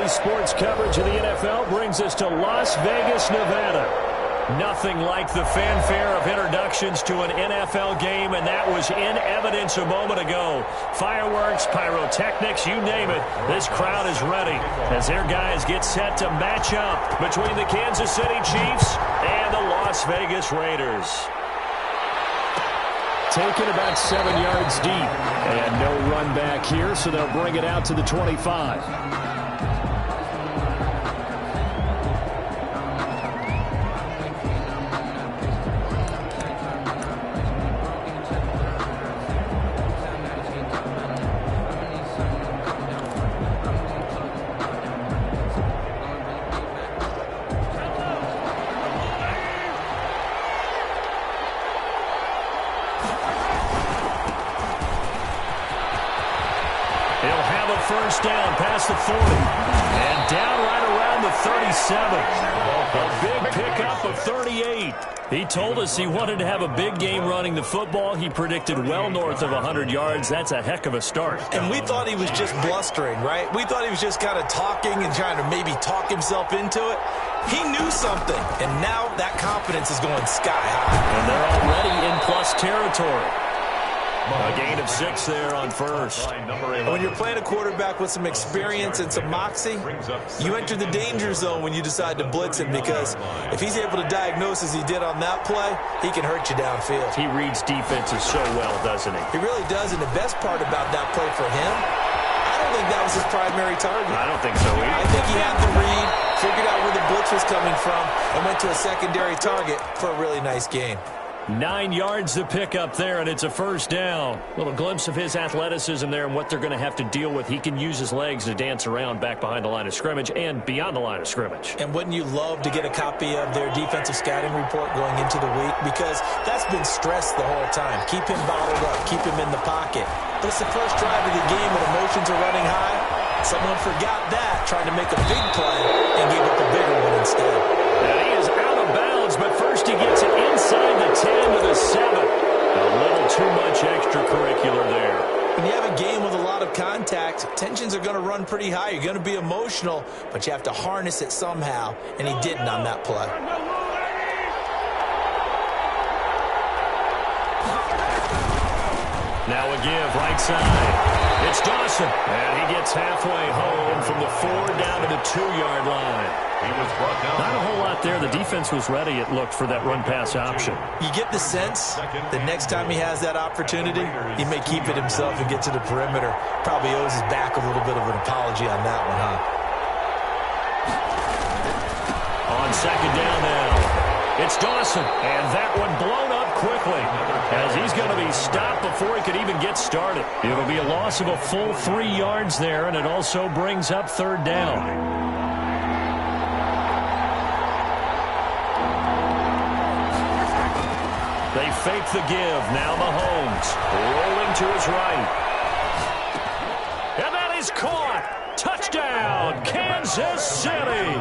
Daily sports coverage of the NFL brings us to Las Vegas, Nevada. Nothing like the fanfare of introductions to an NFL game, and that was in evidence a moment ago. Fireworks, pyrotechnics, you name it. This crowd is ready as their guys get set to match up between the Kansas City Chiefs and the Las Vegas Raiders. Taken about 7 yards deep. And no run back here, so they'll bring it out to the 25. First down past the 40 and down right around the 37. A big pickup of 38. He told us he wanted to have a big game running the football. He predicted well north of 100 yards. That's a heck of a start. And we thought he was just blustering, right? We thought he was just kind of talking and trying to maybe talk himself into it. He knew something, and now that confidence is going sky high. And they're already in plus territory. A gain of 6 there on first. When you're playing a quarterback with some experience and some moxie, you enter the danger zone when you decide to blitz him, because if he's able to diagnose as he did on that play, he can hurt you downfield. He reads defenses so well, doesn't he? He really does, and the best part about that play for him, I don't think that was his primary target. I don't think so either. I think he had the read, figured out where the blitz was coming from, and went to a secondary target for a really nice gain. 9 yards to pick up there, and it's a first down. A little glimpse of his athleticism there and what they're going to have to deal with. He can use his legs to dance around back behind the line of scrimmage and beyond the line of scrimmage. And wouldn't you love to get a copy of their defensive scouting report going into the week? Because that's been stressed the whole time. Keep him bottled up. Keep him in the pocket. But it's the first drive of the game when emotions are running high. Someone forgot that, trying to make a big play, and gave up a bigger one instead. And he is out of bounds, but first he gets it inside the 10 to the 7. A little too much extracurricular there. When you have a game with a lot of contact, tensions are going to run pretty high. You're going to be emotional, but you have to harness it somehow, and he didn't on that play. Now a give, right side. It's Dawson, and he gets halfway home from the 4 down to the 2-yard line. He was brought down. Not a whole lot there. The defense was ready, it looked, for that run-pass option. You get the sense the next time he has that opportunity, he may keep it himself and get to the perimeter. Probably owes his back a little bit of an apology on that one, huh? On second down now. It's Dawson, and that one blown up quickly as he's going to be stopped before he could even get started. It'll be a loss of a full 3 yards there, and it also brings up third down. They fake the give. Now Mahomes rolling to his right. And that is caught. Touchdown, Kansas City.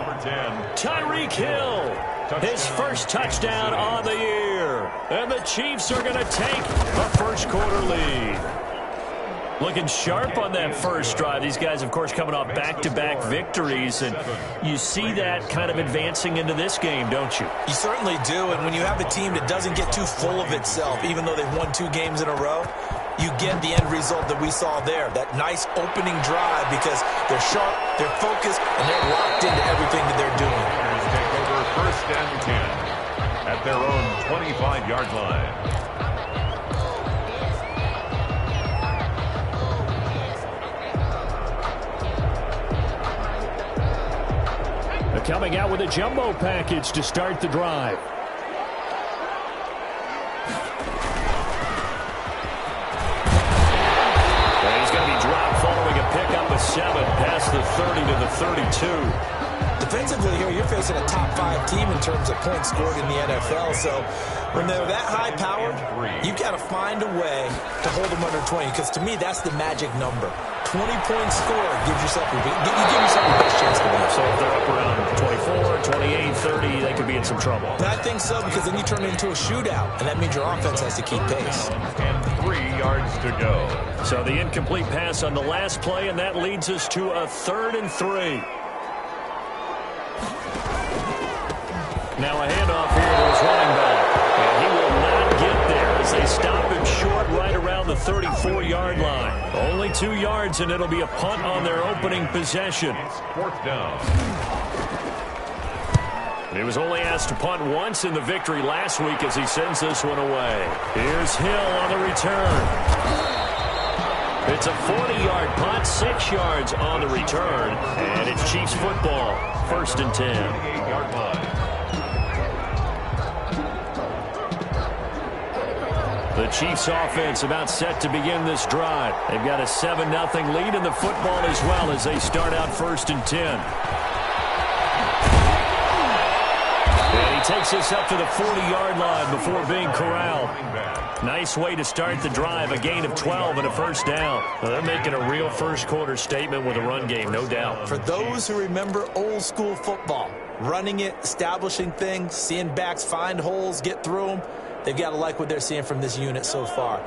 Tyreek Hill. His first touchdown on the year. And the Chiefs are going to take a first-quarter lead. Looking sharp on that first drive. These guys, of course, coming off back-to-back victories. And you see that kind of advancing into this game, don't you? You certainly do. And when you have a team that doesn't get too full of itself, even though they've won 2 games in a row, you get the end result that we saw there. That nice opening drive, because they're sharp, they're focused, and they're locked into everything that they're doing. Take over first and 10 at their own 25-yard line. They're coming out with a jumbo package to start the drive. Following a pickup of 7 past the 30 to the 32. Defensively here, you're facing a top-5 team in terms of points scored in the NFL. So when they're that high-powered, you've got to find a way to hold them under 20. Because to me, that's the magic number. 20-point score gives yourself your best chance to win. So if they're up around 24, 28, 30, they could be in some trouble. I think so, because then you turn it into a shootout, and that means your offense has to keep pace. And 3 yards to go. So the incomplete pass on the last play, and that leads us to a 3rd and 3. Now a handoff here to his running back. And he will not get there as they stop him short right around the 34-yard line. Only 2 yards, and it'll be a punt on their opening possession. It's 4th down. He was only asked to punt once in the victory last week as he sends this one away. Here's Hill on the return. It's a 40-yard punt, 6 yards on the return, and it's Chiefs football, 1st and 10. 28-yard line. The Chiefs offense about set to begin this drive. They've got a 7-0 lead in the football as well as they start out 1st and 10. And he takes this up to the 40-yard line before being corralled. Nice way to start the drive, a gain of 12 and a 1st down. Well, they're making a real first-quarter statement with a run game, no doubt. For those who remember old-school football, running it, establishing things, seeing backs find holes, get through them, they've got to like what they're seeing from this unit so far.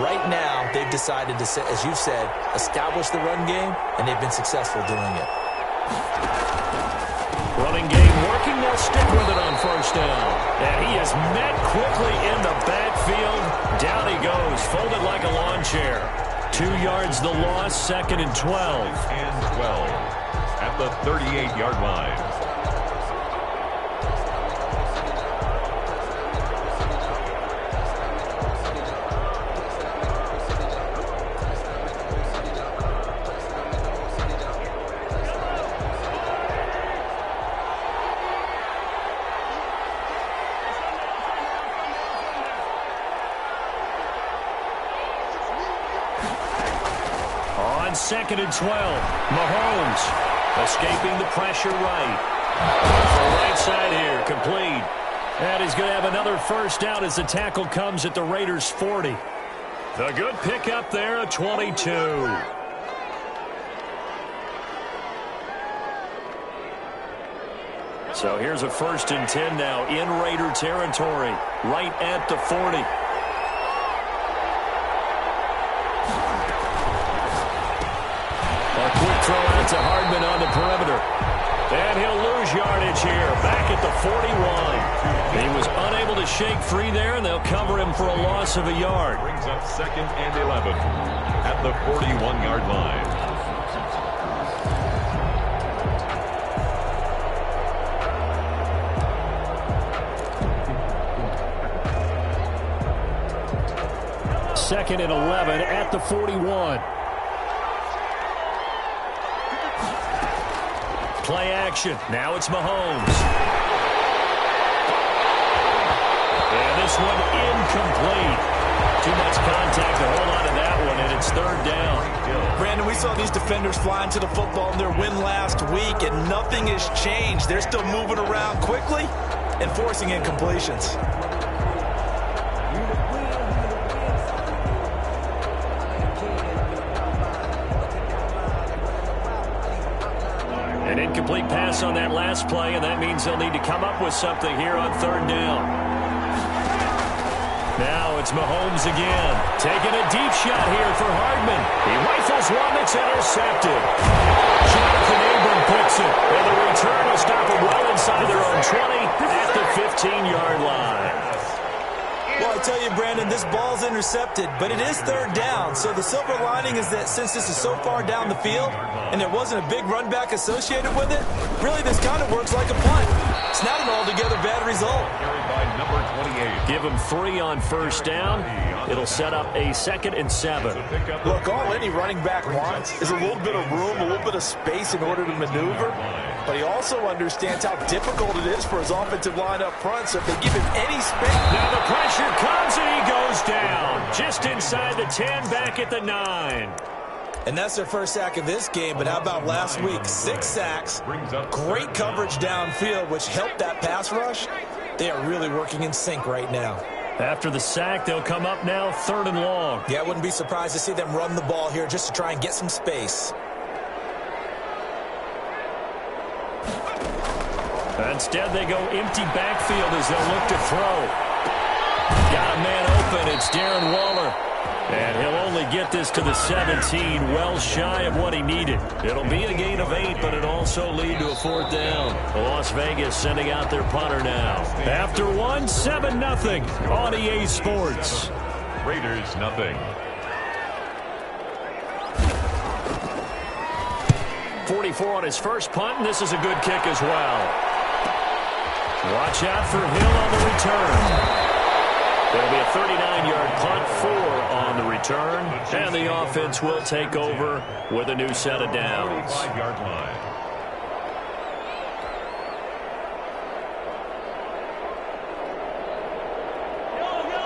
Right now, they've decided to, as you said, establish the run game, and they've been successful doing it. Running game working, they'll stick with it on 1st down. And he is met quickly in the backfield. Down he goes, folded like a lawn chair. 2 yards the loss, 2nd and 12. And 12 at the 38-yard line. On 2nd and 12, Mahomes escaping the pressure right. For right side here, complete. And he's going to have another 1st down as the tackle comes at the Raiders' 40. The good pickup there at 22. So here's a 1st and 10 now in Raider territory, right at the 40. Quick throw out to Hardman on the perimeter. And he'll lose yardage here. Back at the 41. He was unable to shake free there, and they'll cover him for a loss of a yard. Brings up 2nd and 11 at the 41-yard line. Second and 11 at the 41. Play action. Now it's Mahomes. And this one incomplete. Too much contact to hold on to that one, and it's 3rd down. Brandon, we saw these defenders flying to the football in their win last week, and nothing has changed. They're still moving around quickly and forcing incompletions. An incomplete pass on that last play, and that means they'll need to come up with something here on 3rd down. Now it's Mahomes again. Taking a deep shot here for Hardman. He rifles one that's intercepted. Jonathan Abram picks it, and the return will stop him well inside their own 20 at the 15-yard line. Well, I tell you, Brandon, this ball's intercepted, but it is 3rd down. So the silver lining is that since this is so far down the field and there wasn't a big run back associated with it, really this kind of works like a punt. It's not an altogether bad result. Carried by number 28. Give him 3 on 1st down. It'll set up a 2nd and 7. Look, all any running back wants is a little bit of room, a little bit of space in order to maneuver. But he also understands how difficult it is for his offensive line up front, so if they give him any space. Now the pressure comes and he goes down. Just inside the 10, back at the 9. And that's their first sack of this game, but how about last week? 6 sacks, great coverage downfield, which helped that pass rush. They are really working in sync right now. After the sack, they'll come up now 3rd and long. Yeah, I wouldn't be surprised to see them run the ball here just to try and get some space. Instead, they go empty backfield as they'll look to throw. Got a man open. It's Darren Waller. And he'll only get this to the 17, well shy of what he needed. It'll be a gain of 8, but it also lead to a 4th down. Las Vegas sending out their punter now. After 1, 7-0 on EA Sports. Raiders nothing. 44 on his first punt, and this is a good kick as well. Watch out for Hill on the return. There'll be a 39-yard punt, 4 on the return, and the offense will take over with a new set of downs. 5-yard line.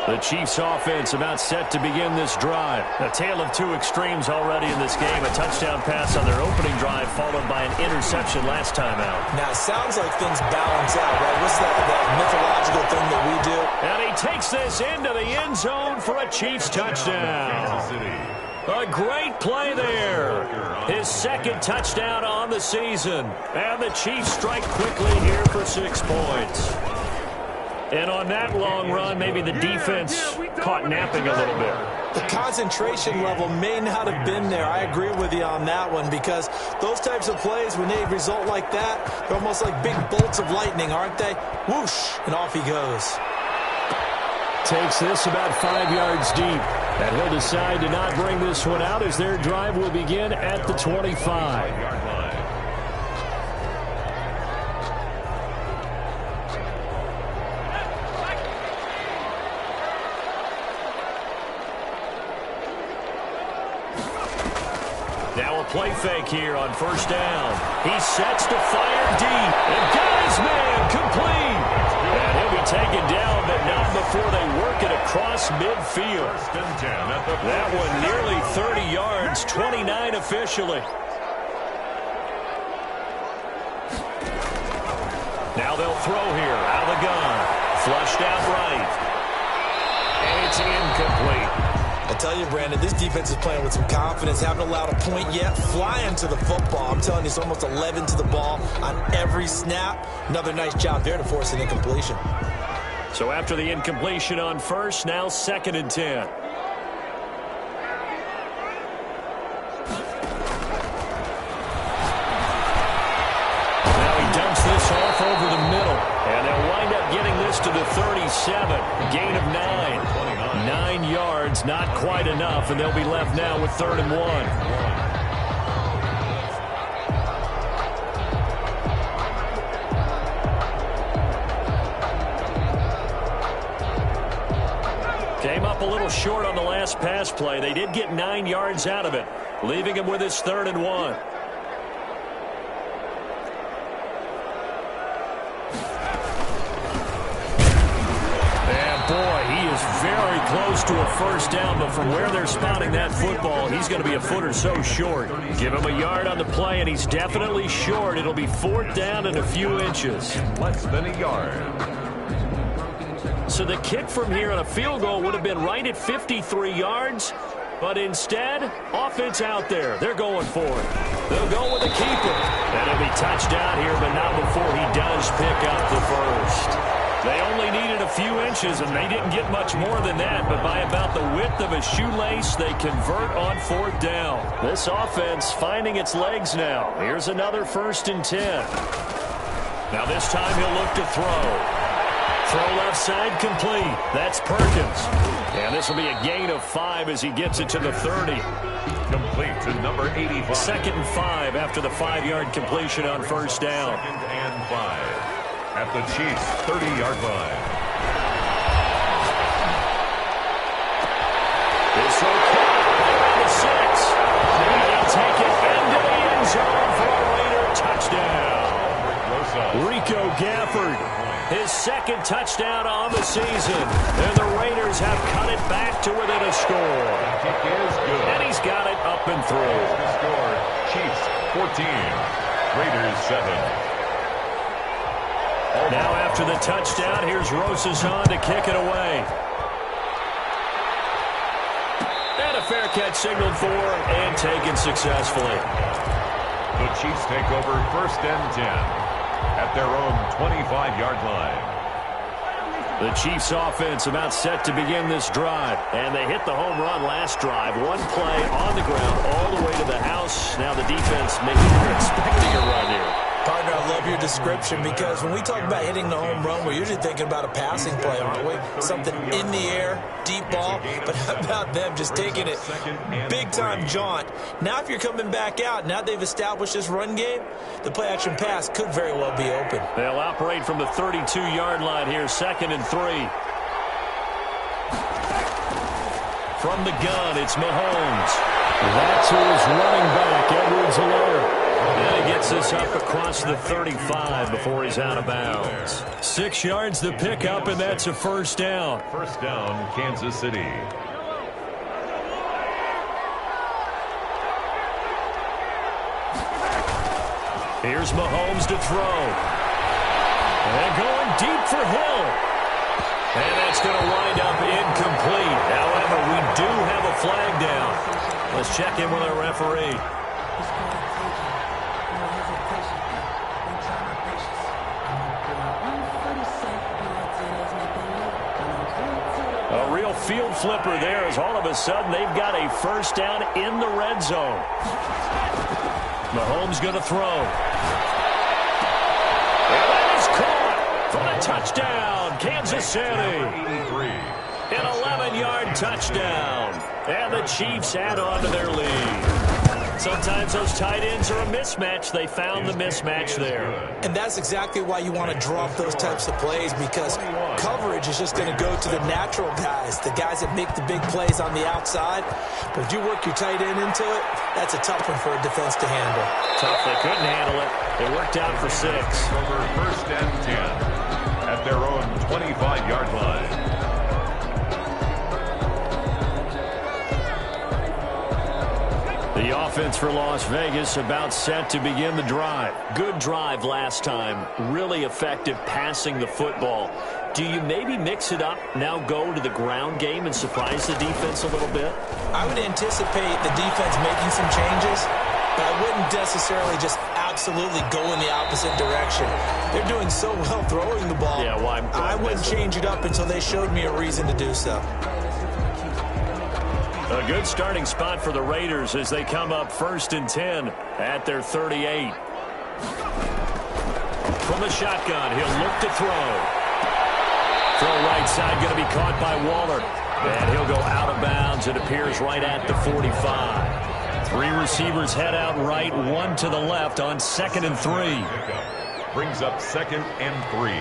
The Chiefs offense about set to begin this drive. A tale of two extremes already in this game. A touchdown pass on their opening drive followed by an interception last time out. Now, it sounds like things balance out, right? What's that mythological thing that we do? And he takes this into the end zone for a Chiefs touchdown. A great play there. His second touchdown on the season. And the Chiefs strike quickly here for 6 points. And on that long run, maybe the defense caught napping a little bit. The concentration level may not have been there. I agree with you on that one, because those types of plays, when they result like that, they're almost like big bolts of lightning, aren't they? Whoosh, and off he goes. Takes this about 5 yards deep. And he'll decide to not bring this one out as their drive will begin at the 25. Play fake here on first down. He sets to fire deep and got his man complete. And he'll be taken down, but not before they work it across midfield. That one nearly 30 yards, 29 officially. Now they'll throw here out of the gun. Flushed out right. And it's incomplete. I tell you, Brandon, this defense is playing with some confidence. Haven't allowed a point yet. Flying to the football. I'm telling you, it's almost 11 to the ball on every snap. Another nice job there to force an incompletion. So after the incompletion on first, now 2nd and 10. Now he dumps this off over the middle. And they'll wind up getting this to the 37. Gain of 9. 9 yards, not quite enough, and they'll be left now with 3rd and 1. Came up a little short on the last pass play. They did get 9 yards out of it, leaving him with his 3rd and 1. Very close to a first down, but from where they're spotting that football, he's going to be a foot or so short. Give him a yard on the play, and he's definitely short. It'll be 4th down and a few inches. Less than a yard. So the kick from here on a field goal would have been right at 53 yards, but instead, offense out there. They're going for it. They'll go with the keeper. And it'll be touchdown here, but not before he does pick up the first. They only needed a few inches, and they didn't get much more than that, but by about the width of a shoelace, they convert on 4th down. This offense finding its legs now. Here's another 1st and 10. Now this time he'll look to throw. Throw left side complete. That's Perkins. And this will be a gain of 5 as he gets it to the 30. Complete to number 85. 2nd and 5 after the 5-yard completion on first down. 2nd and 5. At the Chiefs' 30-yard line. This will come around the 6. And he'll take it into the end zone for a Raider touchdown. Rico Gafford, his 2nd touchdown on the season. And the Raiders have cut it back to within a score. Kick is good. And he's got it up and through. The score, Chiefs 14, Raiders 7. Now after the touchdown, here's Rosas on to kick it away. And a fair catch signaled for and taken successfully. The Chiefs take over 1st and 10 at their own 25-yard line. The Chiefs offense about set to begin this drive. And they hit the home run last drive. One play on the ground all the way to the house. Now the defense maybe they're expecting a run here. Partner, I love your description because when we talk about hitting the home run, we're usually thinking about a passing play, aren't we? Something in the air, deep ball. But how about them just taking it big-time jaunt? Now if you're coming back out, now they've established this run game, the play-action pass could very well be open. They'll operate from the 32-yard line here, 2nd and 3. From the gun, it's Mahomes. That's who is running back, Edwards-Helaire. And he gets this up across the 35 before he's out of bounds. 6 yards the pickup, and that's a first down. First down, Kansas City. Here's Mahomes to throw. And going deep for Hill. And that's going to wind up incomplete. However, we do have a flag down. Let's check in with our referee. A real field flipper there as all of a sudden they've got a first down in the red zone. Mahomes going to throw. And that is caught for the touchdown, Kansas City. An 11-yard touchdown. And the Chiefs add on to their lead. Sometimes those tight ends are a mismatch. They found the mismatch there. And that's exactly why you want to drop those types of plays, because coverage is just going to go to the natural guys, the guys that make the big plays on the outside. But if you work your tight end into it, that's a tough one for a defense to handle. Tough. They couldn't handle it. It worked out for 6. Over 1st and 10 at their own 25-yard line. The offense for Las Vegas about set to begin the drive. Good drive last time. Really effective passing the football. Do you maybe mix it up, now go to the ground game and surprise the defense a little bit? I would anticipate the defense making some changes, but I wouldn't necessarily just absolutely go in the opposite direction. They're doing so well throwing the ball. Yeah, well, I wouldn't change it up until they showed me a reason to do so. A good starting spot for the Raiders as they come up 1st and 10 at their 38. From the shotgun, he'll look to throw. Throw right side, going to be caught by Waller. And he'll go out of bounds. It appears right at the 45. 3 receivers head out right, 1 to the left on 2nd and 3. Brings up 2nd and 3.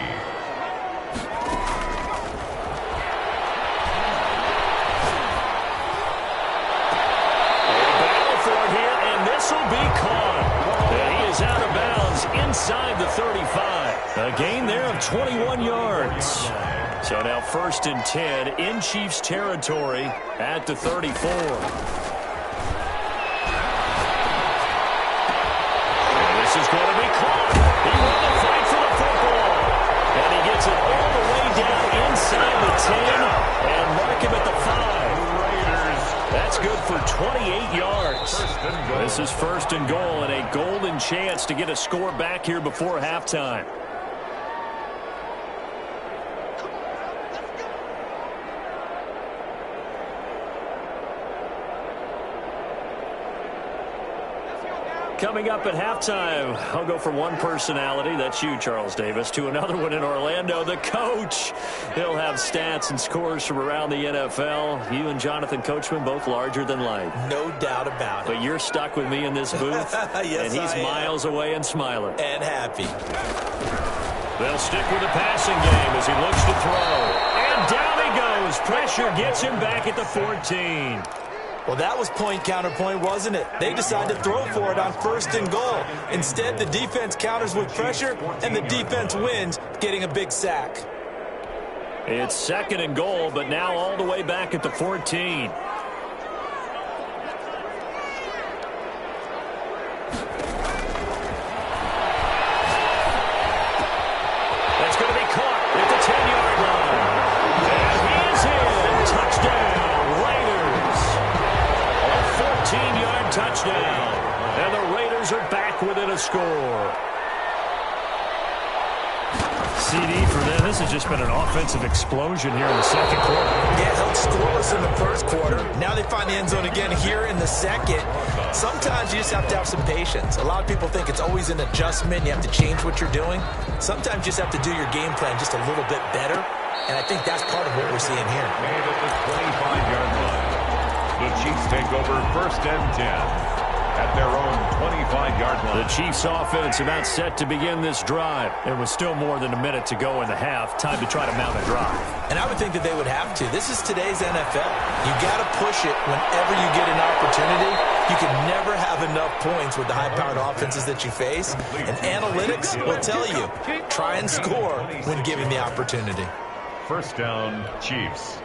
Inside the 35. A gain there of 21 yards. So now 1st and 10 in Chiefs territory at the 34. And this is going to be caught. He won the fight for the football. And he gets it all the way down inside the 10 and mark him at the 5. That's good for 28 yards. This is 1st and goal and a golden chance to get a score back here before halftime. Coming up at halftime, I'll go from one personality, that's you, Charles Davis, to another one in Orlando, the coach. He'll have stats and scores from around the NFL. You and Jonathan Coachman, both larger than life. No doubt about it. But you're stuck with me in this booth, yes, and he's miles away and smiling. And happy. They'll stick with the passing game as he looks to throw. And down he goes. Pressure gets him back at the 14. Well, that was point counterpoint, wasn't it? They decided to throw for it on 1st and goal. Instead, the defense counters with pressure, and the defense wins, getting a big sack. It's 2nd and goal, but now all the way back at the 14. That's going to be caught at the 10-yard line. And he's in. Touchdown, Raiders. A 14-yard touchdown. And the Raiders are back within a score. CD for them. This has just been an offensive explosion here in the second quarter. Yeah, held scoreless in the first quarter. Now they find the end zone again here in the second. Sometimes you just have to have some patience. A lot of people think it's always an adjustment. You have to change what you're doing. Sometimes you just have to do your game plan just a little bit better. And I think that's part of what we're seeing here. And at the 25-yard line, the Chiefs take over 1st and 10. At their own 25-yard line. The Chiefs offense about set to begin this drive. There was still more than a minute to go in the half. Time to try to mount a drive. And I would think that they would have to. This is today's NFL. You got to push it whenever you get an opportunity. You can never have enough points with the high-powered offenses that you face. And analytics will tell you, try and score when given the opportunity. 1st down, Chiefs.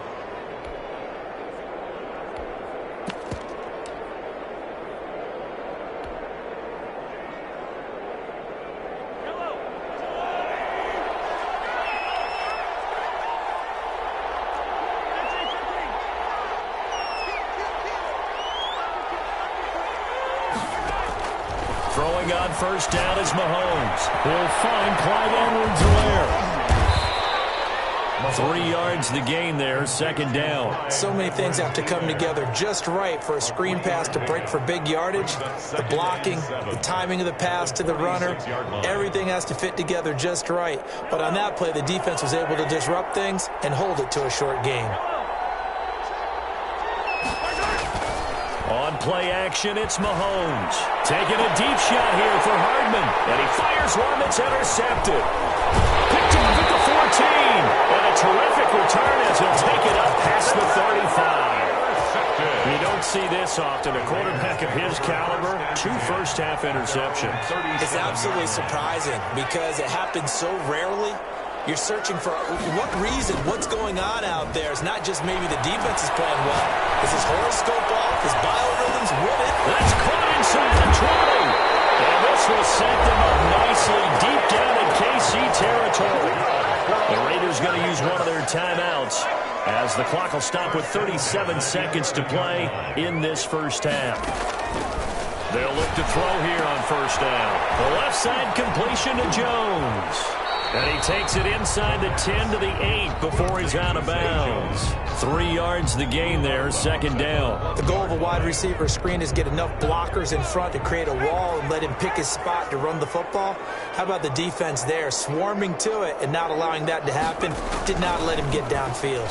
Throwing on 1st down is Mahomes. He'll find Clyde Edwards-Helaire. 3 yards the gain there, 2nd down. So many things have to come together just right for a screen pass to break for big yardage. The blocking, the timing of the pass to the runner, everything has to fit together just right. But on that play, the defense was able to disrupt things and hold it to a short gain. On play action, it's Mahomes. Taking a deep shot here for Hardman. And he fires one that's intercepted. Picked off at the 14. And a terrific return as he'll take it up past the 35. You don't see this often. A quarterback of his caliber, 2 first-half interceptions. It's absolutely surprising because it happens so rarely. You're searching for what reason, what's going on out there. It's not just maybe the defense is playing well. Is his horoscope off? His biorhythms with it? That's caught inside the 20. And this will set them up nicely deep down in KC territory. The Raiders going to use one of their timeouts as the clock will stop with 37 seconds to play in this first half. They'll look to throw here on 1st down. The left side completion to Jones. And he takes it inside the 10 to the 8 before he's out of bounds. 3 yards the gain there, 2nd down. The goal of a wide receiver screen is get enough blockers in front to create a wall and let him pick his spot to run the football. How about the defense there, swarming to it and not allowing that to happen? Did not let him get downfield.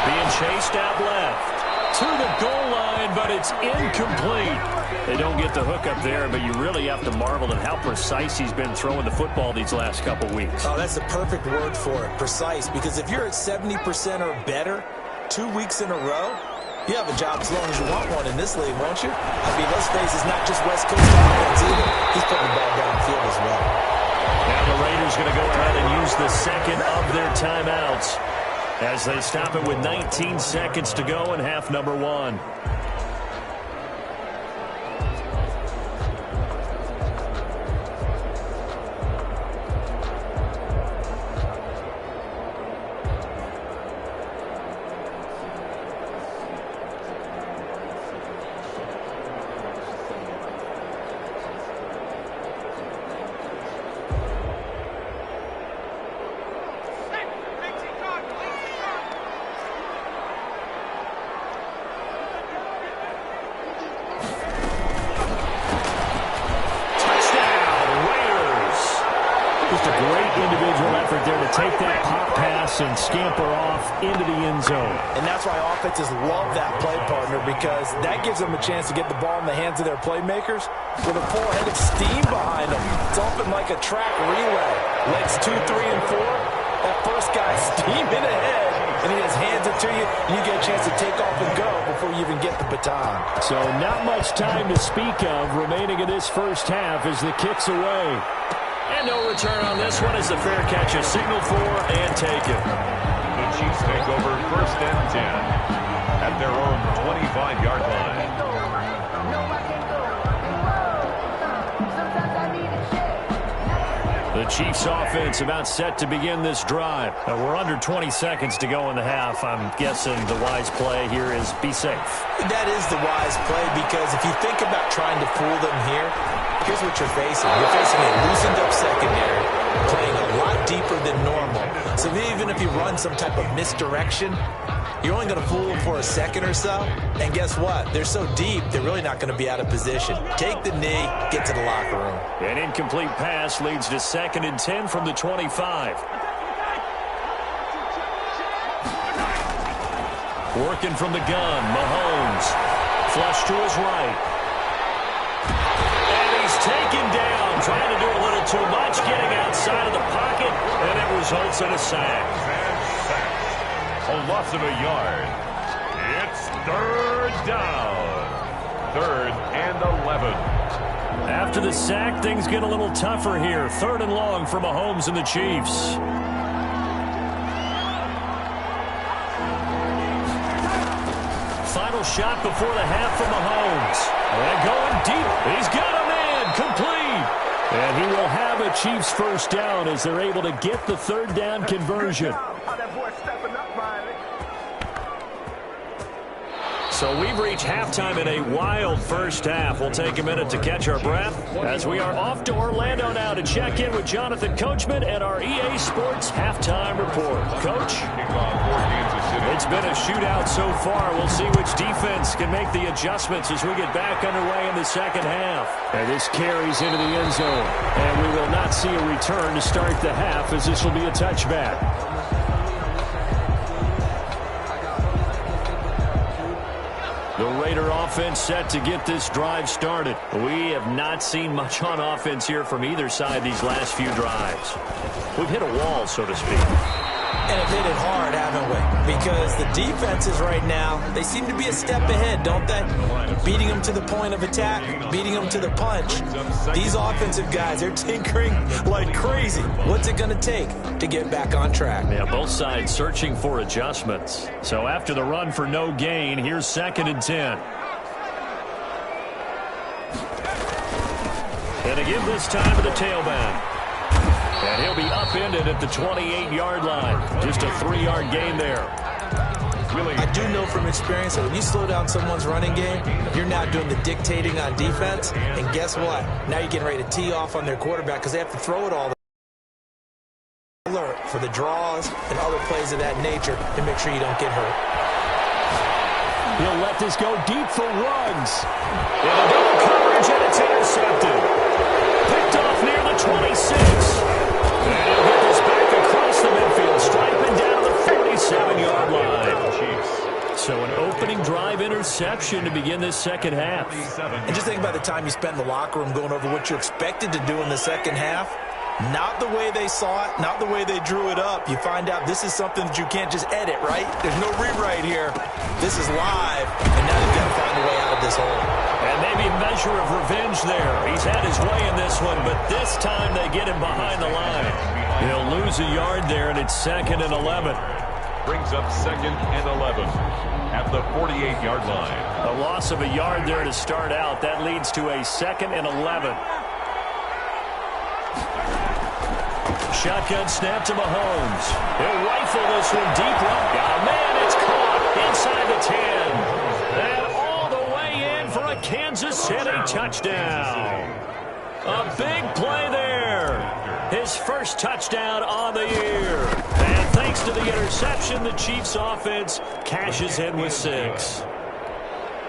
Being chased out left. To the goal line, but it's incomplete. They don't get the hook up there, but you really have to marvel at how precise he's been throwing the football these last couple weeks. Oh, that's the perfect word for it, precise, because if you're at 70% or better 2 weeks in a row, you have a job as long as you want one in this league, won't you? I mean, let's face it, it's not just West Coast offense either. He's putting the ball downfield as well. Now the Raiders going to go ahead and use the second of their timeouts as they stop it with 19 seconds to go in half number 1. Take that pop pass and scamper off into the end zone. And that's why offenses love that play partner, because that gives them a chance to get the ball in the hands of their playmakers with a full head of steam behind them. It's often like a track relay. Legs 2, 3, and 4. That first guy's steaming ahead, and he just hands it to you, and you get a chance to take off and go before you even get the baton. So not much time to speak of remaining in this first half as the kick's away. And no return on this one as the fair catch is signaled for and taken. The Chiefs take over 1st and 10 at their own 25-yard line. The Chiefs offense about set to begin this drive. We're under 20 seconds to go in the half. I'm guessing the wise play here is be safe. That is the wise play, because if you think about trying to fool them here, here's what you're facing. You're facing a loosened up secondary. playing a lot deeper than normal. So even if you run some type of misdirection, you're only going to fool them for a second or so. And guess what? They're so deep, they're really not going to be out of position. Take the knee, get to the locker room. An incomplete pass leads to 2nd and 10 from the 25. Working from the gun, Mahomes. Flush to his right. And he's taken down, trying to do a little too much, getting outside of the pocket, and it results in a sack. A loss of a yard. It's 3rd down. 3rd and 11. After the sack, things get a little tougher here. 3rd and long for Mahomes and the Chiefs. Final shot before the half for Mahomes. And going deep. He's got a man. Complete. And he will have a Chiefs first down as they're able to get the 3rd down conversion. So we've reached halftime in a wild first half. We'll take a minute to catch our breath as we are off to Orlando now to check in with Jonathan Coachman and our EA Sports halftime report. Coach? It's been a shootout so far. We'll see which defense can make the adjustments as we get back underway in the second half. And this carries into the end zone. And we will not see a return to start the half as this will be a touchback. The Raider offense set to get this drive started. We have not seen much on offense here from either side these last few drives. We've hit a wall, so to speak. And have hit it hard, haven't we? Because the defenses right now, they seem to be a step ahead, don't they? Beating them to the point of attack, beating them to the punch. These offensive guys, they're tinkering like crazy. What's it going to take to get back on track? Yeah, both sides searching for adjustments. So after the run for no gain, here's 2nd and 10. And to give this time to the tailback. And he'll be upended at the 28-yard line. Just a 3-yard gain there. I do know from experience that when you slow down someone's running game, you're now doing the dictating on defense. And guess what? Now you're getting ready to tee off on their quarterback because they have to throw it all. Alert for the draws and other plays of that nature to make sure you don't get hurt. He'll let this go deep for Ruggs. And a double coverage, and it's intercepted. Picked off near the 26. And he'll get this back across the midfield, striping down to the 47-yard line. So an opening drive interception to begin this second half. And just think about the time you spend in the locker room going over what you expected to do in the second half. Not the way they saw it, not the way they drew it up. You find out this is something that you can't just edit, right? There's no rewrite here. This is live, and now you've got to find a way out of this hole. And maybe a measure of revenge there. He's had his way in this one, but this time they get him behind the line. He'll lose a yard there, and it's 2nd and 11. Brings up 2nd and 11 at the 48-yard line. A loss of a yard there to start out. That leads to a 2nd and 11. Shotgun snap to Mahomes. He'll rifle this one deep right. Oh, man, it's caught inside the 10. And all the way in for a Kansas City touchdown. A big play there. His first touchdown on the year. And thanks to the interception, the Chiefs offense cashes in with 6.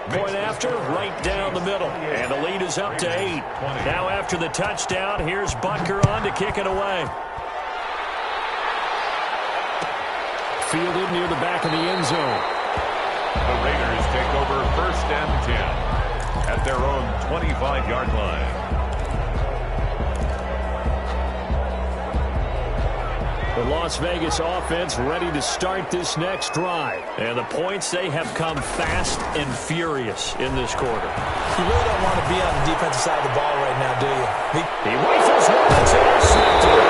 Point after, right down the middle. And the lead is up to 8. Now after the touchdown, here's Butker on to kick it away. Fielded near the back of the end zone. The Raiders take over 1st and 10 at their own 25-yard line. The Las Vegas offense ready to start this next drive. And the points, they have come fast and furious in this quarter. You really don't want to be on the defensive side of the ball right now, do you? He rifles one that's intercepted.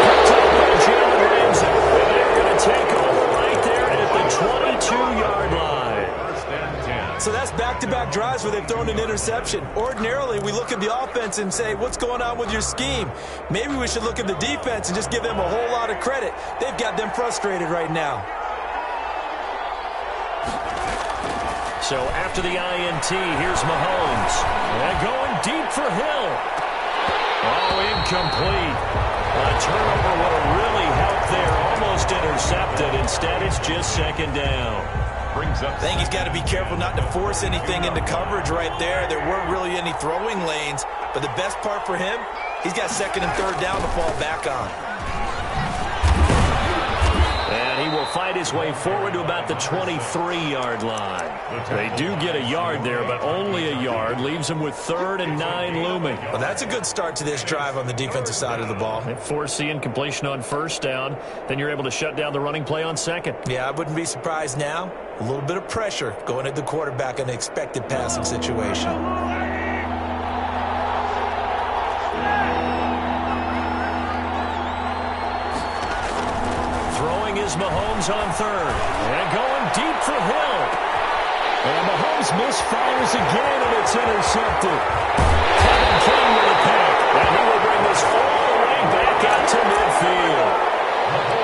Picked up by Jalen Ramsey. And they're going to take over right there at the 22-yard line. So that's back-to-back drives where they've thrown an interception. Ordinarily, we look at the offense and say, what's going on with your scheme? Maybe we should look at the defense and just give them a whole lot of credit. They've got them frustrated right now. So after the INT, here's Mahomes. And going deep for Hill. Oh, incomplete. A turnover would have really helped there. Almost intercepted. Instead, it's just second down. I think he's got to be careful not to force anything into coverage right there. There weren't really any throwing lanes. But the best part for him, he's got second and third down to fall back on. And he will fight his way forward to about the 23-yard line. They do get a yard there, but only a yard. Leaves him with 3rd and 9 looming. Well, that's a good start to this drive on the defensive side of the ball. They force the incompletion on first down. Then you're able to shut down the running play on second. Yeah, I wouldn't be surprised now. A little bit of pressure going at the quarterback in an expected passing situation. Is Mahomes on 3rd. And going deep for Hill. And Mahomes misfires again, and it's intercepted. Kevin King with a pick. And he will bring this all the way back out to midfield.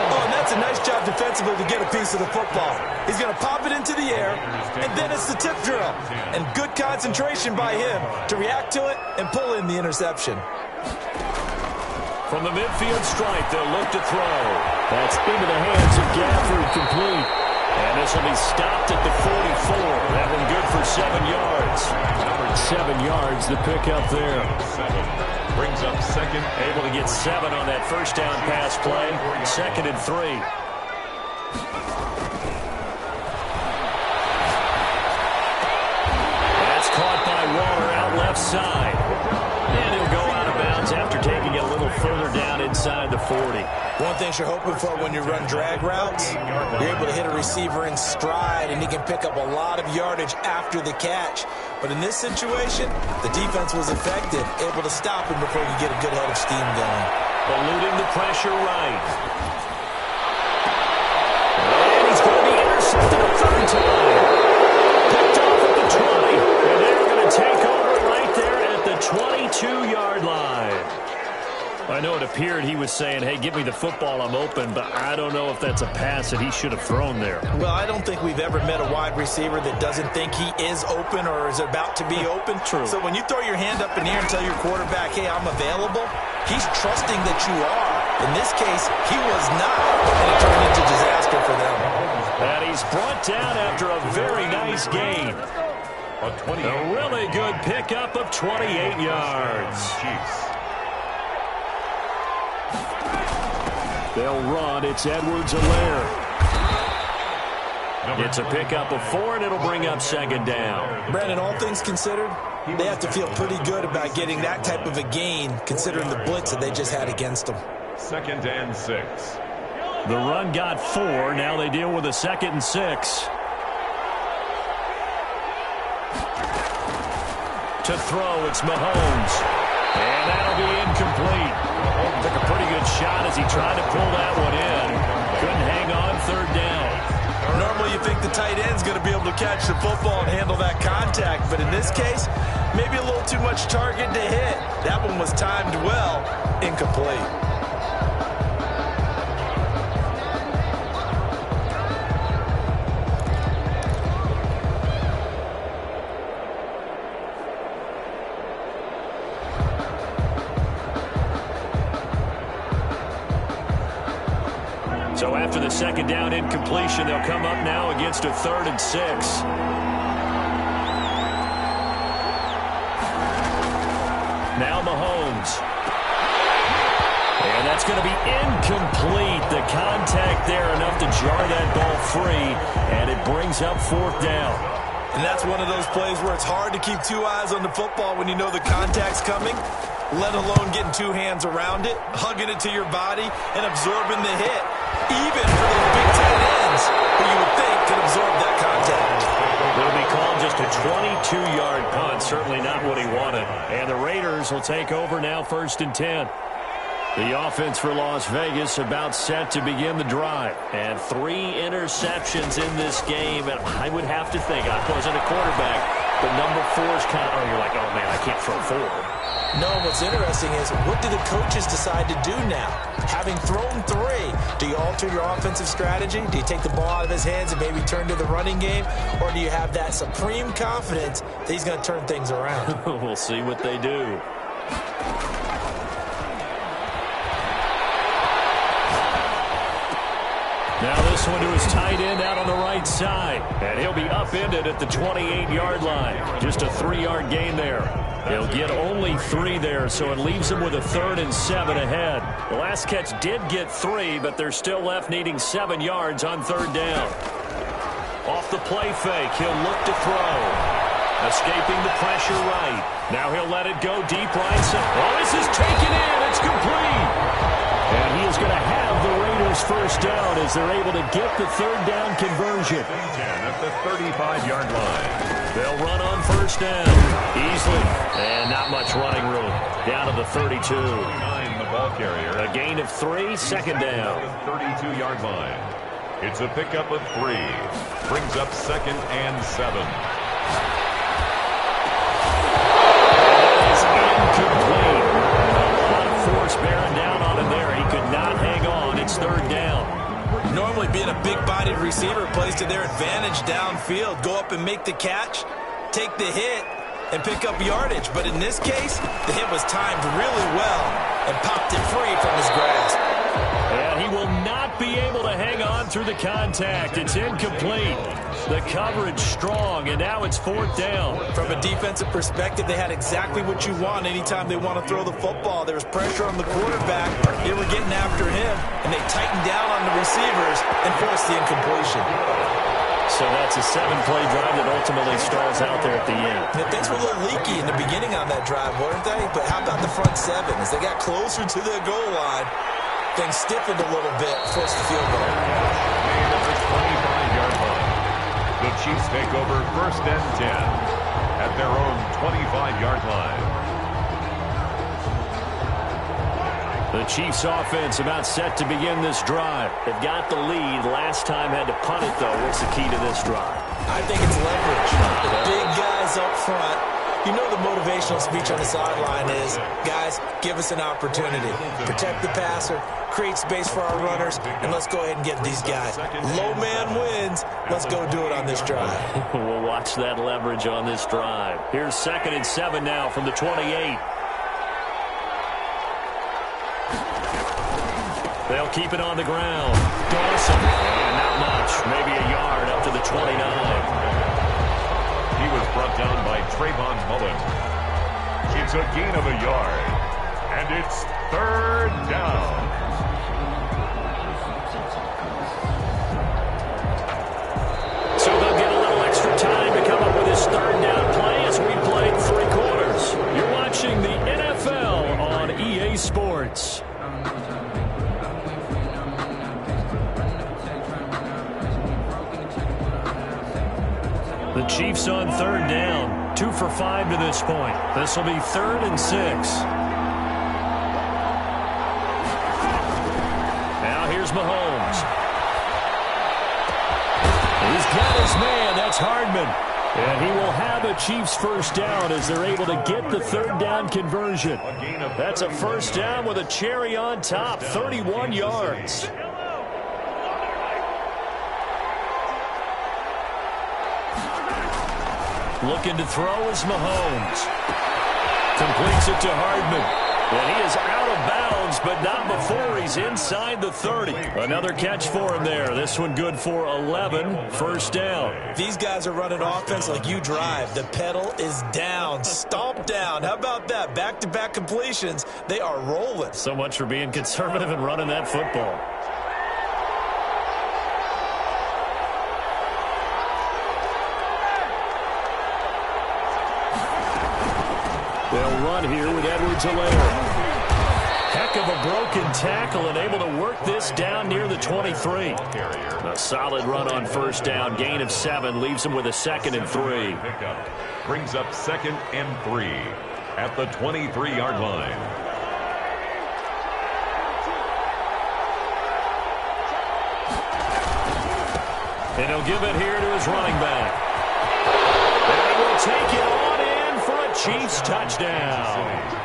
Oh, and that's a nice job defensively to get a piece of the football. He's going to pop it into the air, and then it's the tip drill. And good concentration by him to react to it and pull in the interception. From the midfield stripe, they'll look to throw. That's into the hands of Gafford, complete. And this will be stopped at the 44. That one good for 7 yards. 7 yards, the pickup there. Brings up second. Able to get 7 on that first down pass play. 2nd and 3. That's caught by Waller out left side. And he'll go out of bounds after taking it a little further down inside the 40. One thing you're hoping for when you run drag routes, you're able to hit a receiver in stride, and he can pick up a lot of yardage after the catch. But in this situation, the defense was effective, able to stop him before you get a good head of steam going. Eluding the pressure right. And he's going to be intercepted a 3rd time. Picked off at the 20. And they're going to take over right there at the 22-yard line. I know it appeared he was saying, hey, give me the football, I'm open, but I don't know if that's a pass that he should have thrown there. Well, I don't think we've ever met a wide receiver that doesn't think he is open or is about to be open. True. So when you throw your hand up in the air and tell your quarterback, hey, I'm available, he's trusting that you are. In this case, he was not, and it turned into disaster for them. And he's brought down after a very nice gain. A really good pickup of 28 yards. Chiefs. They'll run. It's Edwards-Helaire. It's a pickup of 4, and it'll bring up 2nd down. Brandon, all things considered, they have to feel pretty good about getting that type of a gain, considering the blitz that they just had against them. 2nd and 6. The run got 4. Now they deal with a 2nd and 6. To throw, it's Mahomes. And that'll be incomplete. Took a pretty good shot as he tried to pull that one in. Couldn't hang on 3rd down. Normally you think the tight end's going to be able to catch the football and handle that contact, but in this case, maybe a little too much target to hit. That one was timed well, incomplete. So after the 2nd down incompletion, they'll come up now against a 3rd and 6. Now Mahomes. And that's going to be incomplete. The contact there enough to jar that ball free, and it brings up 4th down. And that's one of those plays where it's hard to keep 2 eyes on the football when you know the contact's coming, let alone getting 2 hands around it, hugging it to your body, and absorbing the hit. Even for those big tight ends who you would think could absorb that contact. It'll be called just a 22-yard punt. Certainly not what he wanted. And the Raiders will take over now 1st and 10. The offense for Las Vegas about set to begin the drive. And 3 interceptions in this game. And I would have to think, I wasn't a quarterback, but number 4 is kind of, you're like, oh, man, I can't throw 4. No, what's interesting is, what do the coaches decide to do now? Having thrown 3, do you alter your offensive strategy? Do you take the ball out of his hands and maybe turn to the running game? Or do you have that supreme confidence that he's going to turn things around? We'll see what they do. Now this one to his tight end out on the right side. And he'll be upended at the 28-yard line. Just a 3-yard gain there. He'll get only 3 there, so it leaves him with a 3rd and 7 ahead. The last catch did get 3, but they're still left needing 7 yards on 3rd down. Off the play fake, he'll look to throw. Escaping the pressure right. Now he'll let it go deep right side. Oh, this is taken in. It's complete. And he is going to have the Raiders first down as they're able to get the 3rd down conversion. 10 at the 35-yard line. They'll run on first down easily. And not much running room. Down to the 32. 9, the ball carrier. A gain of 3, 2nd down. 32-yard line. It's a pickup of 3. Brings up 2nd and 7. Incomplete. A lot of force bearing down on him there. He could not hang on. It's 3rd down. Normally being a big-bodied receiver plays to their advantage downfield. Go up and make the catch, take the hit, and pick up yardage. But in this case, the hit was timed really well and popped it free from his grasp. And he will not be able to hang on through the contact. It's incomplete. The coverage strong, and now it's 4th down. From a defensive perspective, they had exactly what you want anytime they want to throw the football. There was pressure on the quarterback. They were getting after him, and they tightened down on the receivers and forced the incompletion. So that's a 7-play drive that ultimately stalls out there at the end. Yeah, things were a little leaky in the beginning on that drive, weren't they? But how about the front 7? As they got closer to the goal line, things stiffened a little bit, forced the field goal. The Chiefs take over 1st and 10 at their own 25-yard line. The Chiefs offense about set to begin this drive. They've got the lead. Last time had to punt it, though. What's the key to this drive? I think it's leverage. The big guys up front. You know the motivational speech on the sideline is, guys, give us an opportunity. Protect the passer, create space for our runners, and let's go ahead and get these guys. Low man wins. Let's go do it on this drive. We'll watch that leverage on this drive. Here's 2nd and 7 now from the 28. They'll keep it on the ground. Dawson. And not much. Maybe a yard up to the 29. He was brought down by Trayvon Mullen. It's a gain of a yard. And it's 3rd down. So they'll get a little extra time to come up with this 3rd down play as we played 3 quarters. You're watching the NFL on EA Sports. The Chiefs on 3rd down. 2 for 5 to this point. This will be 3rd and 6. Now here's Mahomes. He's got his man. That's Hardman. And he will have a Chiefs first down as they're able to get the 3rd down conversion. That's a first down with a cherry on top. 31 yards. Looking to throw is Mahomes. Completes it to Hardman. And he is out of bounds, but not before he's inside the 30. Another catch for him there. This one good for 11. First down. These guys are running offense like you drive. The pedal is down. Stomp down. How about that? Back-to-back completions. They are rolling. So much for being conservative and running that football. They'll run here with Edwards-Helaire. Heck of a broken tackle and able to work this down near the 23. A solid run on first down. Gain of 7 leaves him with a 2nd and 3. Brings up 2nd and 3 at the 23-yard line. And he'll give it here to his running back. And he will take it on in for a Chiefs touchdown.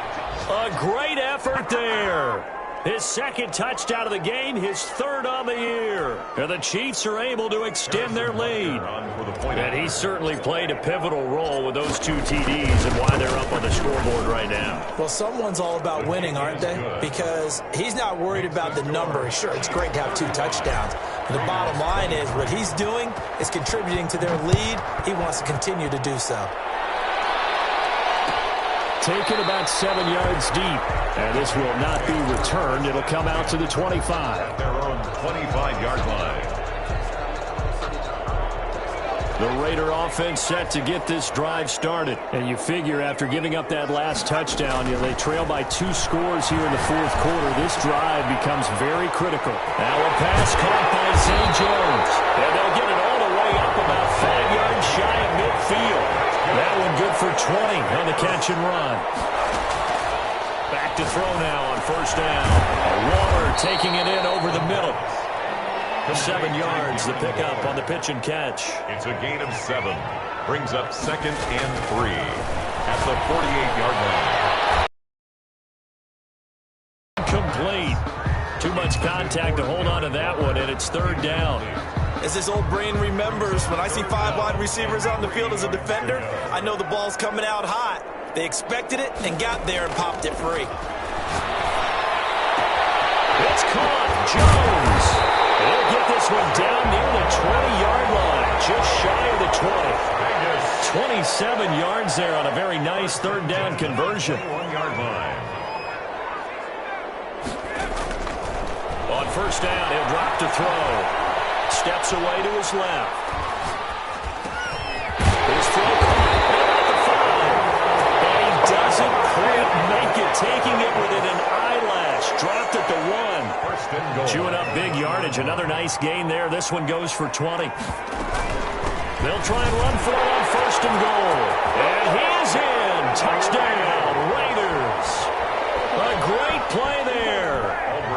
A great effort there. His 2nd touchdown of the game, his 3rd on the year. And the Chiefs are able to extend their lead. And he certainly played a pivotal role with those 2 TDs and why they're up on the scoreboard right now. Well, someone's all about winning, aren't they? Because he's not worried about the number. Sure, it's great to have 2 touchdowns. The bottom line is what he's doing is contributing to their lead. He wants to continue to do so. Taken about 7 yards deep. And this will not be returned. It'll come out to the 25. At their own 25-yard line. The Raider offense set to get this drive started. And you figure after giving up that last touchdown, they trail by 2 scores here in the fourth quarter. This drive becomes very critical. Now a pass caught by Zay Jones. And they'll get it all the way up about 5 yards shy of midfield. That one good for 20 on the catch and run. Back to throw now on first down. Waller taking it in over the middle. 7 yards, the pickup on the pitch and catch. It's a gain of 7. Brings up 2nd and 3 at the 48-yard line. Complete. Too much contact to hold on to that one, and it's 3rd down. As his old brain remembers, when I see 5 wide receivers on the field as a defender, I know the ball's coming out hot. They expected it and got there and popped it free. It's caught. Jones. They'll get this one down near the 20-yard line, just shy of the 20. 27 yards there on a very nice 3rd down conversion. 1-yard line. On first down, he'll drop to throw. Steps away to his left. His throw caught at the 5. And he doesn't quite make it, taking it within an eyelash. Dropped at the 1. Chewing up big yardage. Another nice gain there. This one goes for 20. They'll try and run for it on first and goal. And he's in. Touchdown, Raiders. A great play there.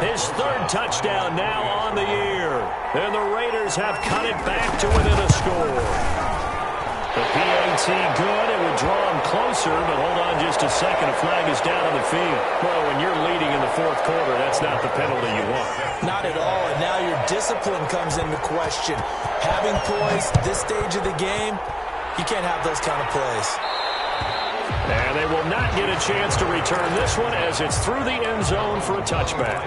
His 3rd touchdown now on the year. And the Raiders have cut it back to within a score. The PAT good. It would draw him closer, but hold on just a second. A flag is down on the field. Well, when you're leading in the fourth quarter, that's not the penalty you want. Not at all, and now your discipline comes into question. Having poise at this stage of the game, you can't have those kind of plays. And they will not get a chance to return this one as it's through the end zone for a touchback.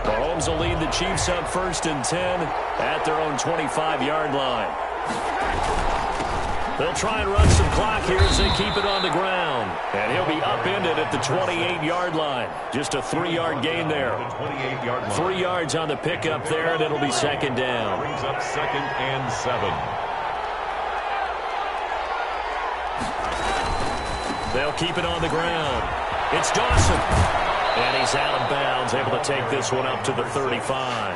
Mahomes will lead the Chiefs up 1st and 10 at their own 25-yard line. They'll try and run some clock here as they keep it on the ground. And he'll be upended at the 28-yard line. Just a 3-yard gain there. 3 yards on the pickup there, and it'll be 2nd down. Brings up 2nd and 7. They'll keep it on the ground. It's Dawson. And he's out of bounds, able to take this one up to the 35.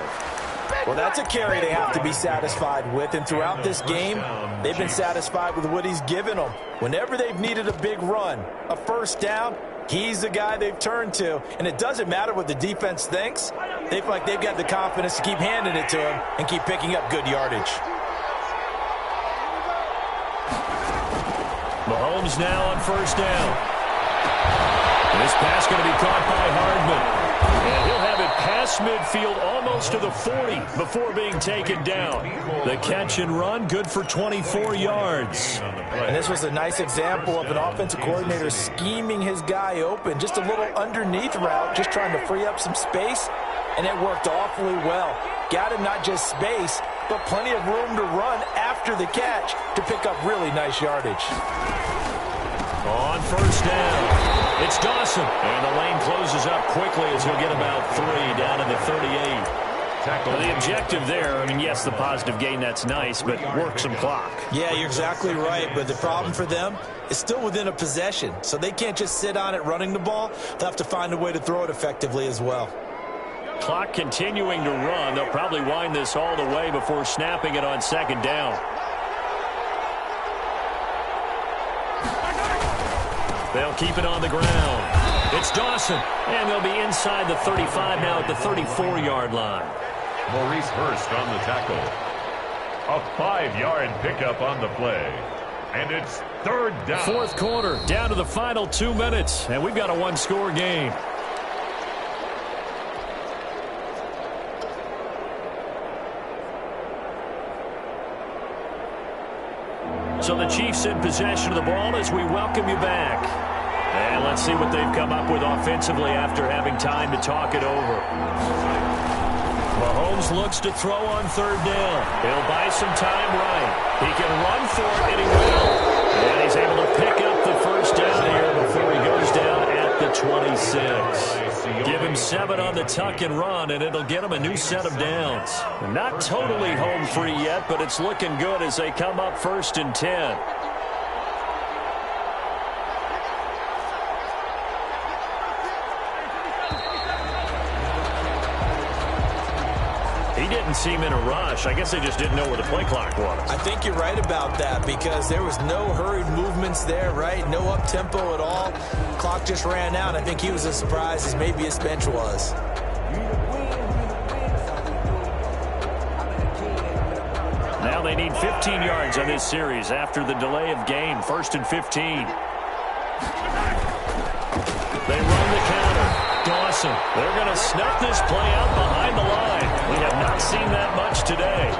Well, that's a carry they have to be satisfied with, and throughout this game, they've been satisfied with what he's given them. Whenever they've needed a big run, a first down, he's the guy they've turned to. And it doesn't matter what the defense thinks. They feel like they've got the confidence to keep handing it to him and keep picking up good yardage. Mahomes now on first down. This pass going to be caught by Hardman. And he'll have it past midfield almost to the 40 before being taken down. The catch and run, good for 24 yards. And this was a nice example of an offensive coordinator scheming his guy open. Just a little underneath route, just trying to free up some space. And it worked awfully well. Got him not just space, but plenty of room to run after the catch to pick up really nice yardage. On first down, it's Dawson. And the lane closes up quickly as he'll get about 3 down to the 38. Well, the objective there, I mean, yes, the positive gain, that's nice, but work some clock. Yeah, you're exactly right, but the problem for them is still within a possession, so they can't just sit on it running the ball. They'll have to find a way to throw it effectively as well. Clock continuing to run. They'll probably wind this all the way before snapping it on 2nd down. They'll keep it on the ground. It's Dawson, and they'll be inside the 35 now at the 34-yard line. Maurice Hurst on the tackle. A 5-yard pickup on the play. And it's 3rd down. Fourth quarter, down to the final 2 minutes, and we've got a 1-score game. So the Chiefs in possession of the ball as we welcome you back. And let's see what they've come up with offensively after having time to talk it over. Mahomes looks to throw on third down. He'll buy some time right. He can run for it, and he will. And he's able to pick up the first down here before he goes down at the 26. Give him 7 on the tuck and run, and it'll get him a new set of downs. Not totally home free yet, but it's looking good as they come up 1st and 10. He didn't seem in a rush. I guess they just didn't know where the play clock was. I think you're right about that because there was no hurried movements there, right? No up-tempo at all. Clock just ran out. I think he was as surprised as maybe his bench was. Now they need 15 yards on this series after the delay of game. 1st and 15. They run the counter. Dawson. They're going to snuff this play out behind the line. We have not seen that much today.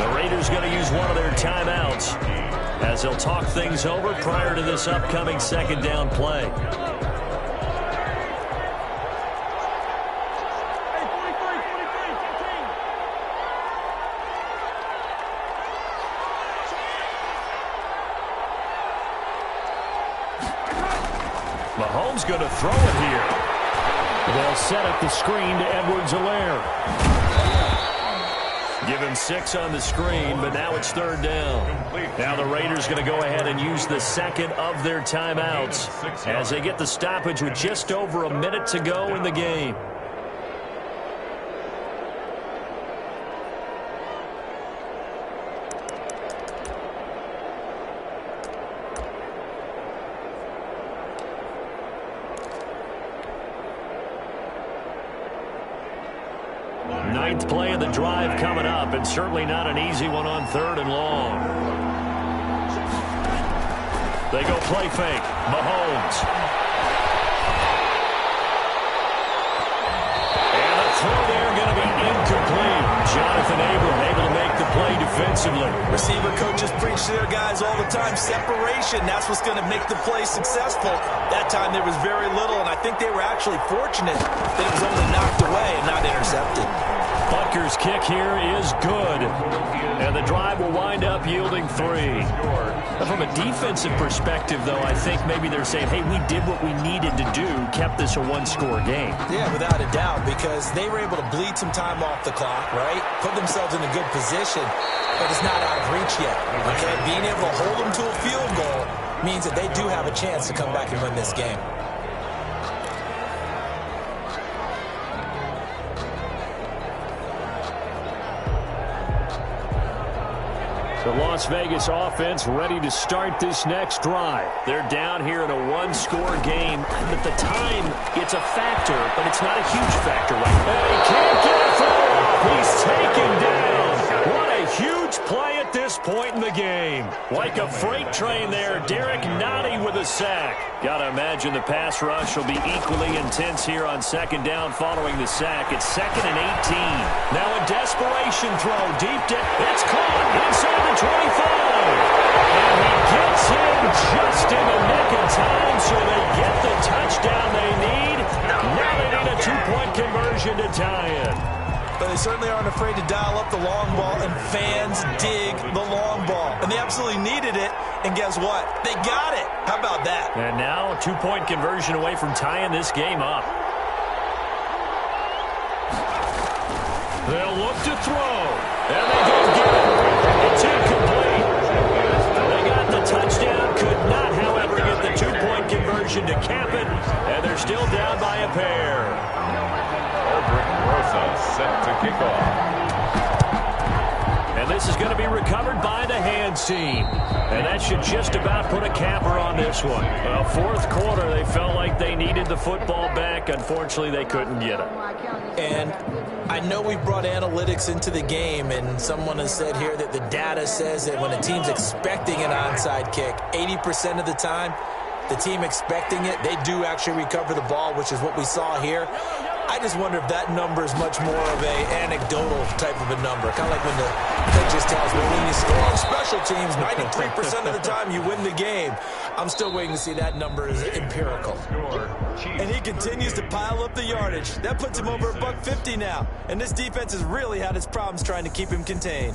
The Raiders going to use one of their timeouts as they'll talk things over prior to this upcoming 2nd down play. Mahomes going to throw it here. They'll set up the screen to Edwards-Helaire. Give him 6 on the screen, but now it's 3rd down. Now the Raiders going to go ahead and use the 2nd of their timeouts as they get the stoppage with just over a minute to go in the game. Ninth play of the drive coming up, and certainly not an easy one on 3rd and long. They go play fake. Mahomes. And the throw there going to be incomplete. Jonathan Abram able to make the play defensively. Receiver coaches preach to their guys all the time. Separation, that's what's going to make the play successful. That time there was very little, and I think they were actually fortunate that it was only knocked away and not intercepted. Butker's kick here is good. And the drive will wind up yielding 3. From a defensive perspective, though, I think maybe they're saying, hey, we did what we needed to do, kept this a one-score game. Yeah, without a doubt, because they were able to bleed some time off the clock, right? Put themselves in a good position, but it's not out of reach yet. Okay, being able to hold them to a field goal means that they do have a chance to come back and win this game. The Las Vegas offense ready to start this next drive. They're down here in a one-score game. At the time, it's a factor, but it's not a huge factor right now. And he can't get it through. He's taken down. What a huge play at this point in the game. Like a freight train there, Derek Nottie with a sack. Got to imagine the pass rush will be equally intense here on 2nd down following the sack. It's 2nd and 18. Now a desperation throw deep down. It's caught inside the 25. And he gets him just in the nick of time, so they get the touchdown they need. Now they need a 2-point conversion to tie it. But they certainly aren't afraid to dial up the long ball, and fans dig the long ball. And they absolutely needed it, and guess what? They got it. How about that? And now a 2-point conversion away from tying this game up. They'll look to throw, and they go get it. It's incomplete. They got the touchdown, could not, however, get the 2-point conversion to cap it, and they're still down by a pair. Set to kick off. And this is going to be recovered by the hands team. And that should just about put a capper on this one. Well, 4th quarter, they felt like they needed the football back. Unfortunately, they couldn't get it. And I know we've brought analytics into the game, and someone has said here that the data says that when a team's expecting an onside kick, 80% of the time, the team expecting it, they do actually recover the ball, which is what we saw here. I just wonder if that number is much more of a anecdotal type of a number. Kind of like when the coach just tells me when you score on special special teams, 93% of the time you win the game. I'm still waiting to see that number is empirical. And he continues to pile up the yardage. That puts him over $150 now. And this defense has really had its problems trying to keep him contained.